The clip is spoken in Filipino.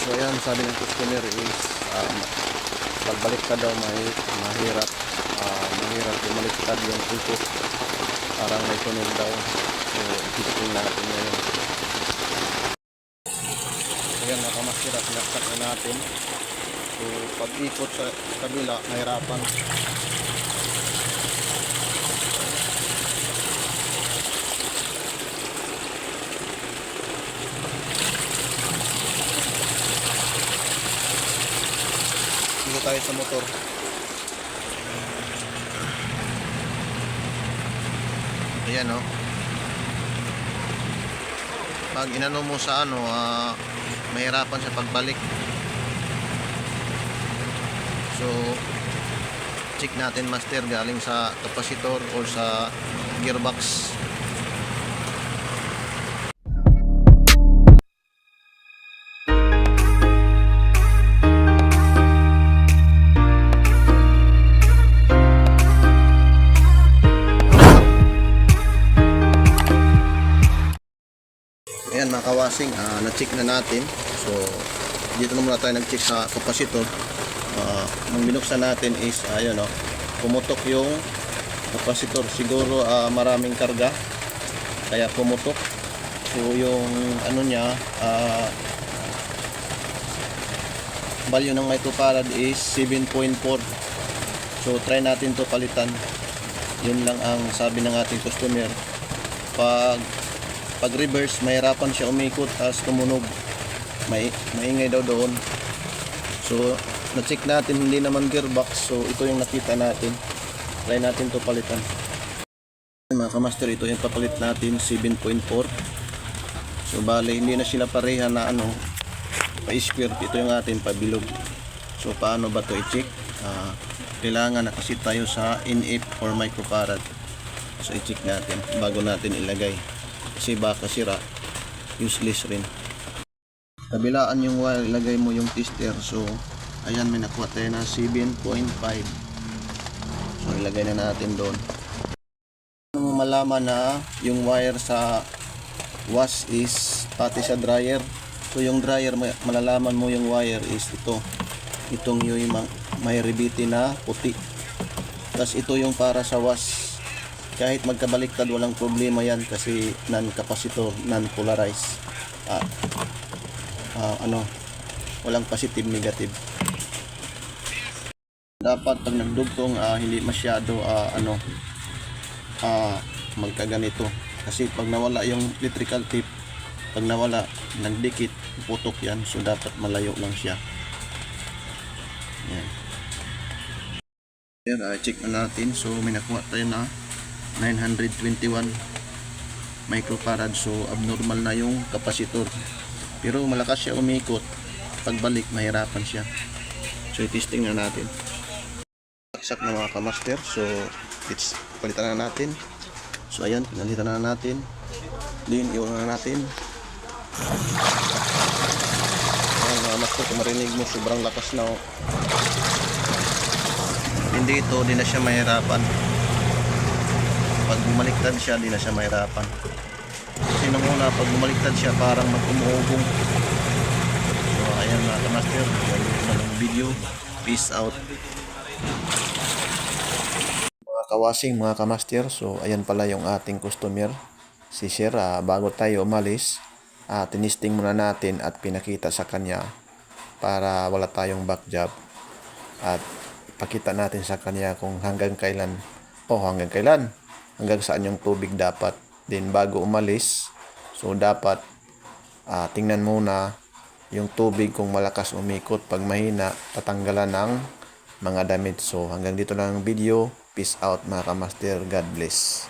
So ayan, sabi ng customer is pagbalik ka daw mahirap. Mahirap bumaliktad yung tutok. Parang may tunog daw. So testing natin ngayon. Ayan, nakamasira, sinaksak na natin. So pag ikot sa kabila, mahirapan. Dito tayo sa motor. Ayan o. Pag inano mo sa ano, mahirapan sa pagbalik. So check natin master galing sa capacitor or sa gearbox. Ayan mga kawasing, na-check na natin. So dito na muna tayo nag-check sa capacitor. Nung binuksan natin is ayun pumutok yung capacitor. Siguro maraming karga kaya pumutok. So yung ano niya, value ng microfarad is 7.4. So try natin to palitan. Yun lang ang sabi ng ating customer. Pag reverse, mahirapan siya umikot as tumunog. Maingay daw doon. So na-check natin, hindi naman gearbox. So ito yung nakita natin. Try natin to palitan. Mga kamaster, ito yung papalit natin, 7.4. So bale, hindi na sila pareha na pa-square. Ito yung atin pabilog. So paano ba to i-check? Kailangan nakasit tayo sa NF or microfarad. So i-check natin bago natin ilagay. Kasi baka sira, useless rin. Kabilaan yung wire, ilagay mo yung tester. So ayan, may nakuha tayo na 7.5. So ilagay na natin doon. Ano mo malaman na yung wire sa wash is pati sa dryer. So yung dryer, malalaman mo yung wire is itong yung may ribiti na puti. Tapos ito yung para sa wash. Kahit magkabaliktad, walang problema yan kasi non-capacitor, non-polarized. Walang positive, negative. Dapat pag nagdugtong hindi masyado magkaganito. Kasi pag nawala yung electrical tip, pag nawala, nagdikit, putok yan. So dapat malayo lang siya. Yan. Yan, check na natin. So may nakuha tayo na 921 microfarad. So abnormal na yung capacitor, pero malakas siya umikot. Pagbalik mahirapan siya. So i-testing na natin. Saksak na mga kamaster. So palitan na natin. So ayan, pinalitan na natin. Din iwan na natin. Ayan mga kamaster, kung marinig mo sobrang lakas na hindi ito, di na siya mahirapan. Pag bumaliktad siya, di na siya mahirapan. Kasi nung una, pag bumaliktad siya, parang mag-umuugong. So, ayan mga kamaster. Yan yung video. Peace out. Mga kawasing, mga kamaster. So, ayan pala yung ating customer. Si Sir, bago tayo umalis, tinisting muna natin at pinakita sa kanya para wala tayong back job. At pakita natin sa kanya kung hanggang kailan hanggang saan yung tubig dapat. Then bago umalis, so dapat tingnan muna yung tubig kung malakas umikot. Pag mahina, tatanggalan ng mga damit. So hanggang dito lang ang video. Peace out mga kamaster. God bless.